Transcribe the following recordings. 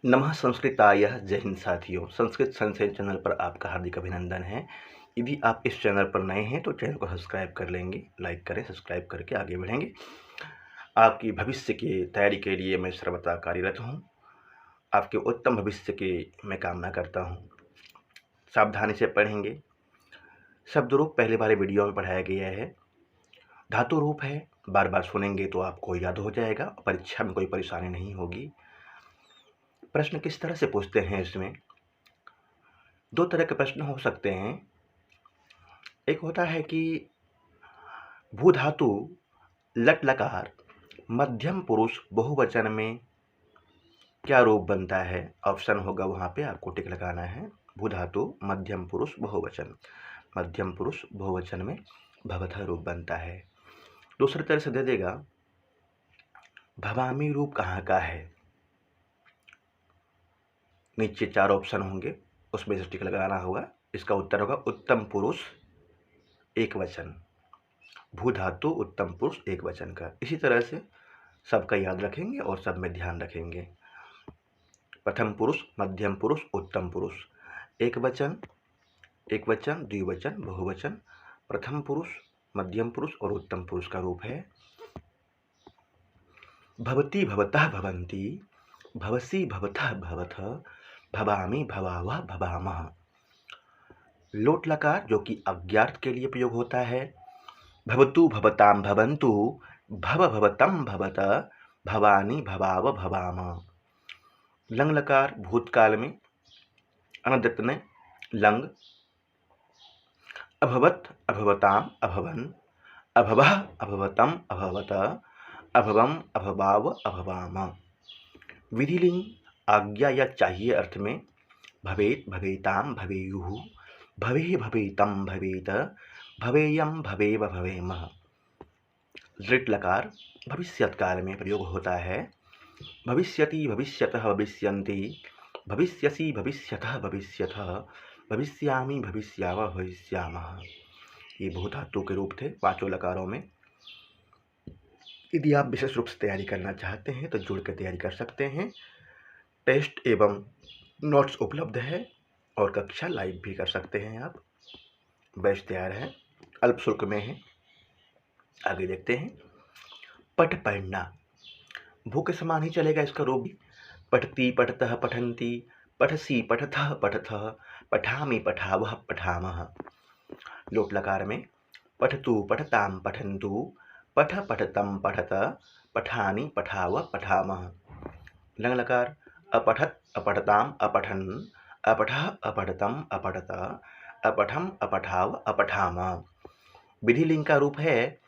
नमः संस्कृताय जय हिंद साथियों। संस्कृत सनसेन चैनल पर आपका हार्दिक अभिनंदन है। यदि आप इस चैनल पर नए हैं तो चैनल को सब्सक्राइब कर लेंगे, लाइक करें, सब्सक्राइब करके आगे बढ़ेंगे। आपकी भविष्य की तैयारी के लिए मैं सर्वदा कार्यरत हूँ। आपके उत्तम भविष्य की मैं कामना करता हूँ। सावधानी से पढ़ेंगे। शब्द रूप पहले वाले वीडियो में पढ़ाया गया है। धातु रूप है, बार बार सुनेंगे तो आपको याद हो जाएगा। परीक्षा में कोई परेशानी नहीं होगी। प्रश्न किस तरह से पूछते हैं इसमें? दो तरह के प्रश्न हो सकते हैं। एक होता है कि भू धातु लट लकार मध्यम पुरुष बहुवचन में क्या रूप बनता है? ऑप्शन होगा, वहाँ पे आपको टिक लगाना है। भू धातु मध्यम पुरुष बहुवचन, मध्यम पुरुष बहुवचन में भवतः रूप बनता है। दूसरी तरह से दे देगा भवामी रूप कहाँ का है? नीचे 4 ऑप्शन होंगे, उसमें से टिक लगाना होगा। इसका उत्तर होगा उत्तम पुरुष एक वचन। भू धातु उत्तम पुरुष एक वचन का। इसी तरह से सबका याद रखेंगे और सब में ध्यान रखेंगे। प्रथम पुरुष, मध्यम पुरुष, उत्तम पुरुष, एक वचन, द्विवचन, बहुवचन, प्रथम पुरुष, मध्यम पुरुष और उत्तम पुरुष का रूप है। भवती भवतः भवन्ति, भवसी भवतः भवथ, भवामि भवावः भवामः। लोट लकार जो कि अज्ञार्थ के लिए प्रयोग होता है। भवतु भवतां भवन्तु, भव भवतं भवत, भवानी भवाव भवाम। लंग लकार भूतकाल में अनद्यत ने लंग, अभवत अभवताम अभवन, अभवः अभवतम अभवत, अभवम अभवाव अभवाम। विधिलिंग आज्ञा या चाहिए अर्थ में भवेत भवेताम भवेयुः, भवे भवेतम भवेत, भवेयम भवेव भवेम। लृट लकार भविष्यत काल में प्रयोग होता है। भविष्यति भविष्यतः भविष्यन्ति, भविष्यसि भविष्यतः भविष्यतः, भविष्यामि भविष्यावः भविष्यामः। ये भू धातु के रूप थे 5 लकारों में। यदि आप विशेष रूप से तैयारी करना चाहते हैं तो जुड़ कर तैयारी कर सकते हैं। टेस्ट एवं नोट्स उपलब्ध है और कक्षा लाइव भी कर सकते हैं आप। बैच तैयार है, अल्प शुल्क में है। आगे देखते हैं। पठ पढ़ना, भू के समान ही चलेगा इसका रूप भी। पठती पठतः पठन्ति, पठसी पठथः पठथः, पठामि पठावः पठामः। लोट लकार में पठतु पठतां पठन्तु, पठ पठतं पठत, पठानि पठाव पठामः। लंग लकार अपठत अपठताम अपठन्, अपठः अपठतम अपठत, अपठम अपठाव अपठाम। विधिलिंग का रूप है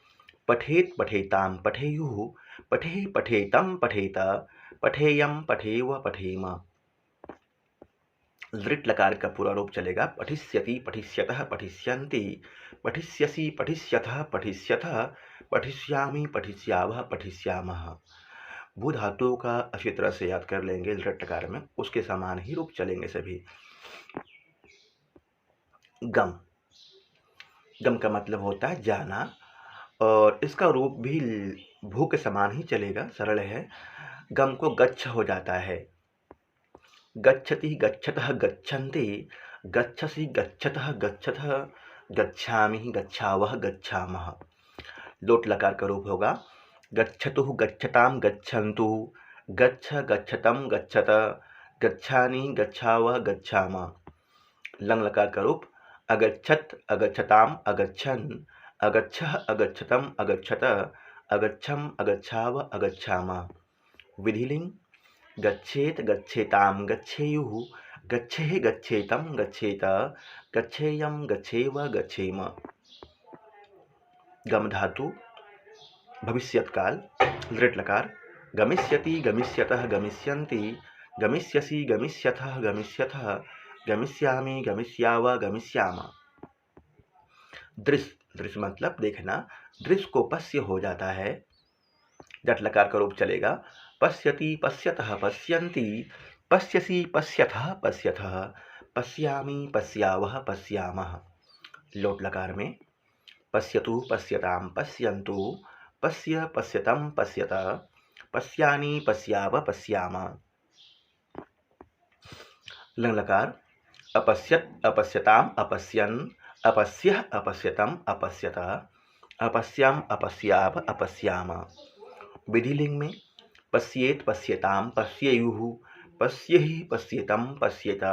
पठेत पठेताम पठेयुः, पठे पठेतम पठेत, पठेयम पठेव पठेम। लृट लकार का पूरा रूप चलेगा पठिष्यति पठिष्यतः पठिष्यन्ति, पठिष्यसि पठिष्यथः पठिष्यथः, पठिष्यामि पठिष्यावः पठिष्यामः। भू धातुओं का अच्छी तरह से याद कर लेंगे। लृट लकार में उसके समान ही रूप चलेंगे सभी। गम, गम का मतलब होता है जाना और इसका रूप भी भू के समान ही चलेगा, सरल है। गम को गच्छ हो जाता है। गच्छति गच्छतः गच्छन्ति, गच्छसि गच्छतः गच्छतः, गच्छामि गच्छावः गच्छामः। लोट लकार का रूप होगा गच्छतुः गच्छतां गच्छन्तु, गच्छ गच्छतं गच्छत, गच्छानि गच्छावः गच्छामः। लंग लकार का रूप अगच्छत अगच्छताम अगच्छन्, अगच्छः अगच्छतम अगच्छत, अगच्छम अगच्छाव अगच्छामः। विधिलिंग गच्छेत गच्छेतां गच्छेयुः, गच्छेः गच्छेतं गच्छेत, गच्छेयं गच्छेव गच्छेम। गम धातु भविष्यत काल लृट लकार गमिष्यति गमिष्यतः गमिष्यन्ति, गमिष्यसि गमिष्यथः गमिष्यथः, गमिष्यामि गमिष्याव गमिष्याम। दृश्य, दृश्य मतलब देखना। दृश्य को पश्य हो जाता है। जट लकार का रूप चलेगा पश्यति पश्यतः पश्यन्ति, पश्यसि पश्यथः पश्यथः, पश्यामि पश्यावः पश्यामः। लोट लकार में पश्यतु पश्यतां पश्यन्तु, पश्य पश्यतं पश्यत, पश्यानि पश्याव पश्याम। लंग लकार अपश्यत अपश्यताम अपश्यन अपश्यः अपश्यतम अपश्यत अपश्याम अपश्याव अपश्याम। विधिलिंग में पश्येत पश्यताम पश्येयुः पश्येहि पश्येतम पश्येत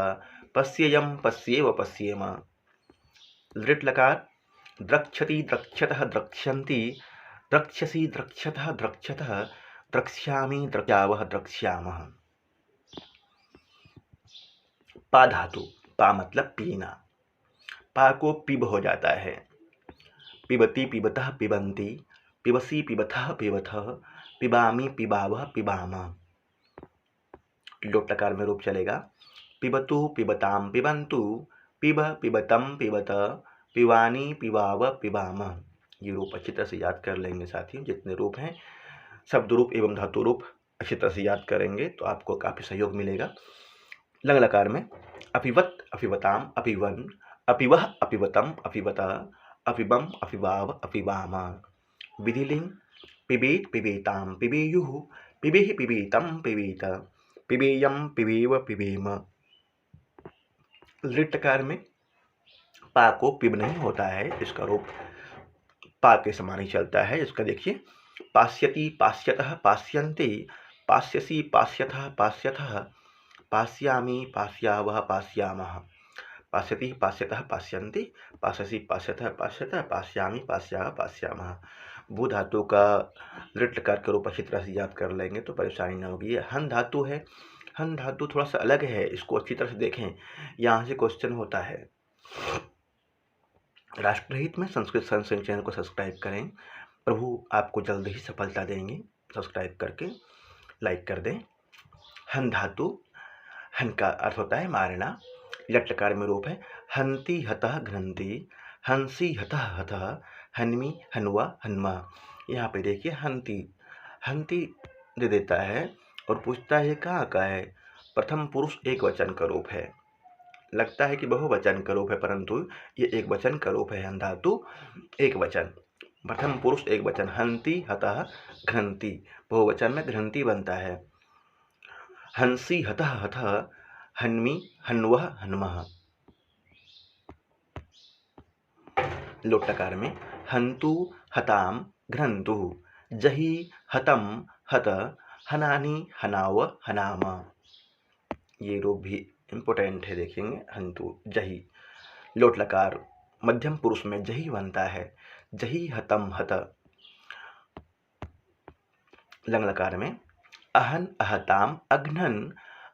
पश्येयम पश्येव पश्येम। लृट लकार द्रक्षति द्रक्षतः द्रक्ष्यन्ति द्रक्ष्यसि द्रक्षतः द्रक्षतः द्रक्ष्यामि द्रक्ष्यावः द्रक्ष्यामः। पा धातु, पा मतलब पीना, पा को पिब हो जाता है। पिबती पिबतः पिबन्ति पिबसी पिबथः पिबथः पिबामी पिबावः पिबामा। लोट लकार में रूप चलेगा पिबतु पिबताम पिबन्तु पिब पिबतम पिबत पिबानी पिबाव पिबाम। ये रूप अच्छी तरह से याद कर लेंगे साथियों। जितने रूप हैं शब्द रूप एवं धातु रूप अच्छी तरह से याद करेंगे तो आपको काफ़ी सहयोग मिलेगा। लंग लकार में अपिवत अपिवताम अपिवन अपिवह अपिवतम अपिवत अपिबम अपिबाव अपिबामा। विधिलिंग पिबेत पिबेताम पिबेयुः पिबेहि पिबेतम पिबेत पिबेयम पिबेव पिबेम। लृटकार में पा को पिब नहीं होता है, इसका रूप पा के समान ही चलता है। इसका देखिए पास्यति पास्यतः पास्यन्ते पास्यसि पास्यथः पास्यथः पास्यामि पास्यावः पास्यामः। पास्यति पास्यतः पास्यन्ति पास्यसि पास्यथः पास्यथः पास्यामि पास्यावः पास्यामः। भू धातु का लृटकार के रूप अच्छी तरह से याद कर लेंगे तो परेशानी न होगी। ये हन धातु है, हन धातु थोड़ा सा अलग है, इसको अच्छी तरह से देखें, यहाँ से क्वेश्चन होता है। राष्ट्रहित में संस्कृत संरक्षण चैनल को सब्सक्राइब करें, प्रभु आपको जल्द ही सफलता देंगे। सब्सक्राइब करके लाइक कर दें। हन धातु, हन का अर्थ होता है मारना। लट्लकार में रूप है हंति हतः घ्नन्ति हंसी हतः हतः हन्मी हन्वा हन्मा। यहाँ पे देखिए हंति, हंति दे देता है और पूछता है कहाँ का है। प्रथम पुरुष एक वचन का रूप है, लगता है कि बहुवचन का रूप है परंतु ये एक वचन का रूप है। हन धातु एक वचन, प्रथम पुरुष एक वचन। हंति हतः घ्नन्ति, बहुवचन में घ्नन्ति बनता है। हंसी हतः हतः हन्मी हन्वः हन्मः। लोटकार में हंतु हताम घ्नन्तु जहि हतम हत हनानी हनाव हनाम। ये रूप भी इम्पोर्टेंट है, देखेंगे हंतु जहि। लोट लकार मध्यम पुरुष में जहि बनता है, जहि हतम हत। लंग लकार में अहन अहताम अघ्नन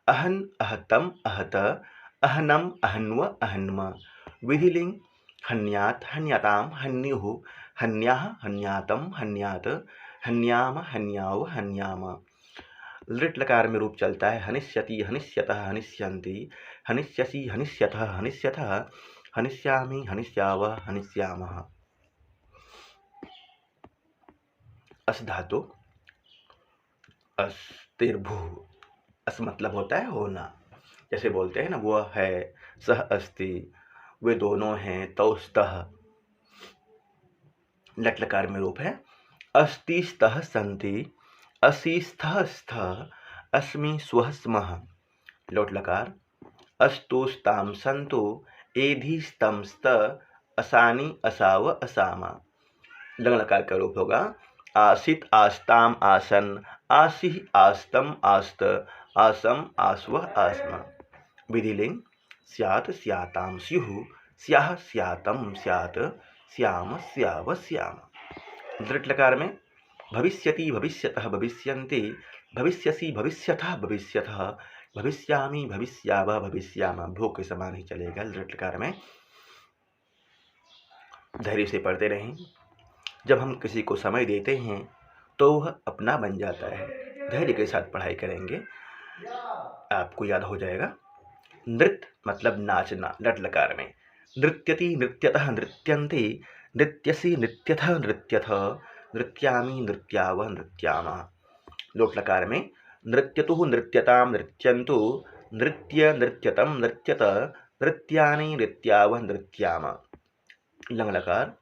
अहन अहतम अहत अहनम अहन्व अहन्म। विधिलिंग हन्यात हन्यताम हन्युः हन्याः हन्यातम हन्यात हन्याम हन्याव हन्याम। लृट लकार में रूप चलता है हनिष्यति हनिष्यतः हनिष्यन्ति हनिष्यसि हनिष्यतः हनिष्यतः हनिष्यामि हनिष्याव हनिष्यामः। अस धातु अस्तिर्भू, अस मतलब होता है होना। जैसे बोलते हैं ना वह है, सह अस्ति, वे दोनों हैं, तौ स्तः। लट लकार में रूप है अस्ति स्तः सन्ति असि स्थः स्थः अस्मि स्वः स्मः। लोट लकार अस्तु स्ताम सन्तु एधि स्तम स्त असानि असाव असामा। लंग लकार का रूप होगा आसित आस्ताम आसन आसिः आस्तम आस्त आसम आस्व आस्म। विधिलिंग स्यात् स्याताम स्युः स्याः स्यातम स्यात् स्याम स्याव स्याम। दृट लकार में भविष्यति भविष्यतः भविष्यन्ति भविष्यसि भविष्यथः भविष्यथः भविष्यामि भविष्यावः भविष्याम। भू के समान ही चलेगा। दृट लकार में धैर्य से पढ़ते रहें। जब हम किसी को समय देते हैं तो वह अपना बन जाता है। धैर्य के साथ पढ़ाई करेंगे आपको याद हो जाएगा। नृत्य मतलब नाचना। लट लकार में नृत्यति नृत्यतः नृत्यन्ति नृत्यसि नृत्यथः नृत्यथः नृत्यामि नृत्यावः नृत्यामः। लोट लकार में नृत्यतुः नृत्यताम नृत्यन्तु नृत्य नृत्यतम नृत्यत नृत्यानि नृत्यावः नृत्याम। लंग लकार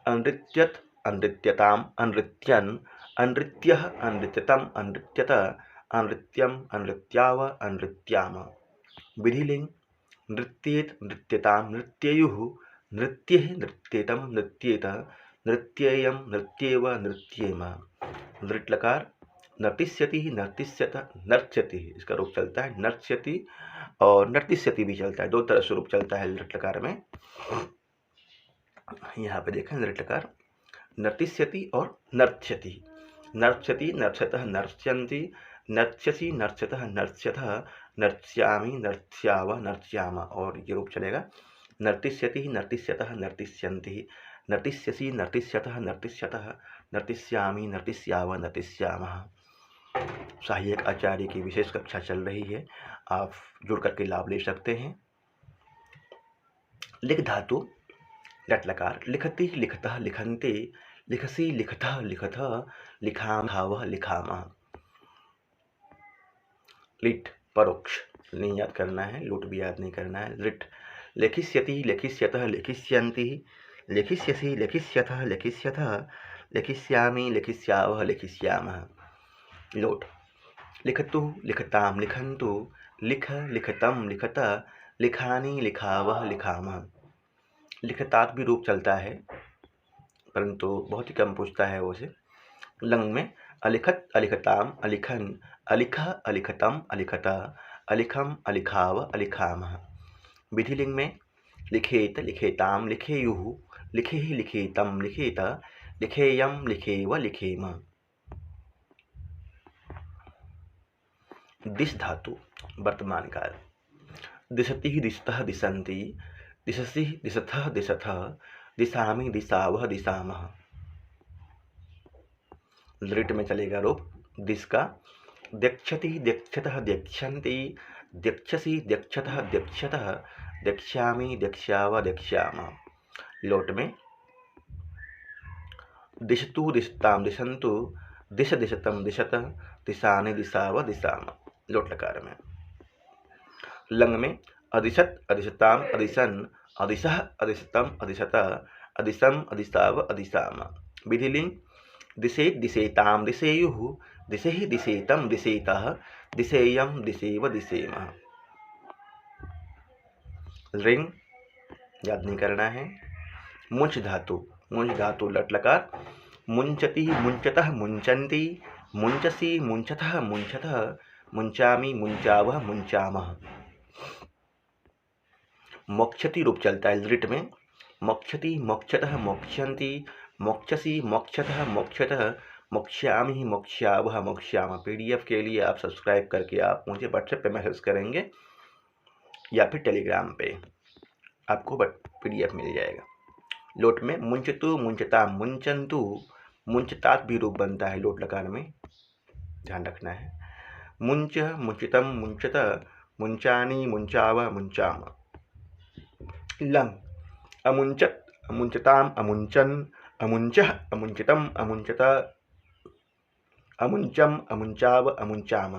अनृत्यत अनृत्यताम अनृत्यन अनृत्यः अनृत्यतम अनृत्यत अनृत्यम अनृत्याव अनृत्याम। विधिलिंग नृत्येत नृत्यताम नृत्ययुः नृत्येह नृत्येतम नृत्येत नृत्येयम नृत्येव नृत्येम। नृट लकार नर्तिष्यति नर्तिष्यत नर्त्यति, इसका रूप चलता है नर्त्यति और नर्तिष्यति भी चलता है, दो तरह से रूप चलता है नृट लकार में। यहाँ पे देखें नृट लकार नर्तिष्यति और नर्त्यति। नर्त्यति नर्त्यतः नर्त्यन्ति नर्त्यसि नर्त्यतः नर्त्यतः नर्त्यामि नर्त्याव नर्त्याम, और ये रूप चलेगा नर्तिष्यति नर्तिष्यतः नर्तिष्यन्ति नर्तिष्यसि नर्तिष्यतः नर्तिष्यतः नर्तिष्यामि नर्तिष्याव नर्तिष्यामः। सहायक आचार्य की विशेष कक्षा चल रही है, आप जुड़ करके लाभ ले सकते हैं। लिख धातु लट लकार लिखति लिखतः लिखन्ते लिखसि लिखतः लिखतः लिखामः लिखामः। लिट परोक्ष नहीं याद करना है, लुट भी याद नहीं करना है। लिट लिखिष्यति लिखिष्यतः लिखिष्यन्ति लिखिष्यसि लिखिष्यतः लिखिष्यतः लिखिष्यामि लिखिष्यावः लिखिष्यामः। लोट लिखतु लिखताम लिखन्तु लिख लिखतम लिखत लिखानि लिखावः लिखामः। लिखतात भी रूप चलता है परंतु बहुत ही कम पूछता है वो से। लंग में अलिखत अलिखताम अलिखन अलिख अलिखतम अलिखता अलिखम अलिखाव अलिखामः। विधिलिंग में लिखेत लिखेताम लिखेयुः लिखेहि लिखेतम लिखेत लिखेयम लिखेव लिखेम। दिश धातु वर्तमान काल दिशति दिशतः दिशन्ति दिशसि दिशथः दिशथः दिशामि दिशावः दिशामः। लिट में चलेगा रूप दिश का द्यक्षति द्यक्षतः द्यक्षन्ति द्यक्षसि द्यक्षतः द्यक्षतः द्यक्ष्यामि द्यक्ष्याव द्यक्ष्यामः। लोट में दिशतु दिशताम दिशन्तु दिश दिशतम दिशत दिशानि दिशाव दिशाम। लोट लकार में लंग में अधिशत अधिशताम अधिशन अधिशः अधिशतम अधिशत अधिशम अधिशाव अधिशाम। विधिलिंग दिशेत दिशेताम दिशेयुः दिशेहि दिशेतम दिशेतः दिशेयम दिशेव दिशेम। रिंग याद नहीं करना है। मुंच धातु लट लकार मुंचति मुंचतः मुंचन्ति मुंचसि मुंचतः मुंचतः मुंचामि मुंचावः मुंचामः। मोक्षति रूप चलता है लिट में मोक्षति मोक्षतः मोक्षन्ति मोक्षसि मोक्षतः मोक्षतः मोक्ष्यामि मोक्ष्यावः मोक्ष्यामः। पीडीएफ के लिए आप सब्सक्राइब करके आप मुझे व्हाट्सएप पे मैसेज करेंगे या फिर टेलीग्राम पे, आपको पीडीएफ मिल जाएगा। लोट में मुंचतु मुंचता मुंचन्तु मुंचतात भी रूप बनता है लोट लकार में, ध्यान रखना है। मुंच मुंचितम मुंचत मुंचानि मुंचाव मुंचाम। लंग अमुंचत अमुंचताम अमुंचन अमुंचः अमुंचितम अमुंचत अमुंचम अमुंचाव अमुंचाम।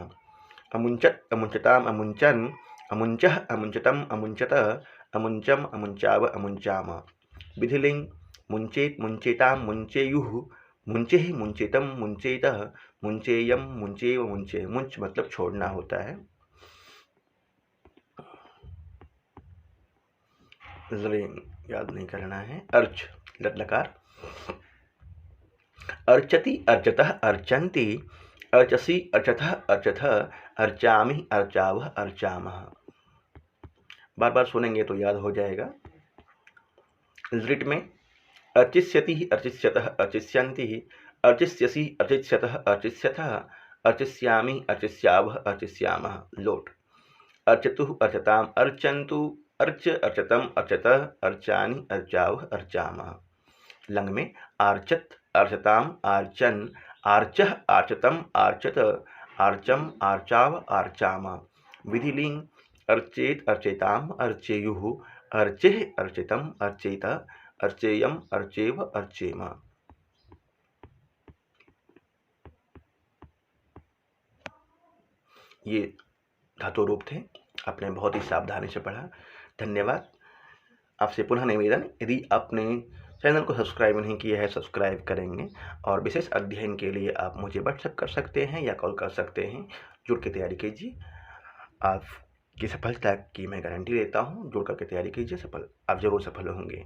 अमुंचत अमुंचताम अमुंचन अमुंचः अमुंचतम अमुंचत अमुंचम अमुंचाव अमुंचाम। विधिलिंग मुंचेत मुंचेताम मुंचेयुः मुंचेहि मुंचेतम मुंचेतः मुंचेयम मुंचेव मुंचे। मुंच मतलब छोड़ना होता है। रिंग याद नहीं करना है। अर्च लट लकार अर्चति अर्चतः अर्चन्ति अर्चसि अर्चतः अर्चतः अर्चामि अर्चावः अर्चामः। बार बार सुनेंगे तो याद हो जाएगा। लिट में अर्चिष्यति अर्चिष्यतः अर्चिष्यन्ति अर्चिष्यसि अर्चिष्यतः अर्चिष्यतः अर्चिष्यामि अर्चिष्यावः अर्चिष्यामः। लोट अर्चतुः अर्चताम अर्चन्तु अर्च अर्चतम अर्चतः अर्चानि अर्चावः अर्चामः। लंग में आर्चत अर्चताम आर्चन आर्चः आर्चतम आर्चत आर्चम आर्चाव आर्चाम। विधिलिंग अर्चेत अर्चेताम अर्चेयुः अर्चेः अर्चितम अर्चेत अर्चेयम अर्चेव अर्चेम। ये धातु रूप थे, आपने बहुत ही सावधानी से पढ़ा, धन्यवाद। आपसे पुनः निवेदन, यदि आपने चैनल को सब्सक्राइब नहीं किया है सब्सक्राइब करेंगे, और विशेष अध्ययन के लिए आप मुझे व्हाट्सएप कर सकते हैं या कॉल कर सकते हैं। जुड़ के तैयारी कीजिए। आप कि सफलता की मैं गारंटी देता हूँ। जुड़ करके तैयारी कीजिए, आप ज़रूर सफल होंगे।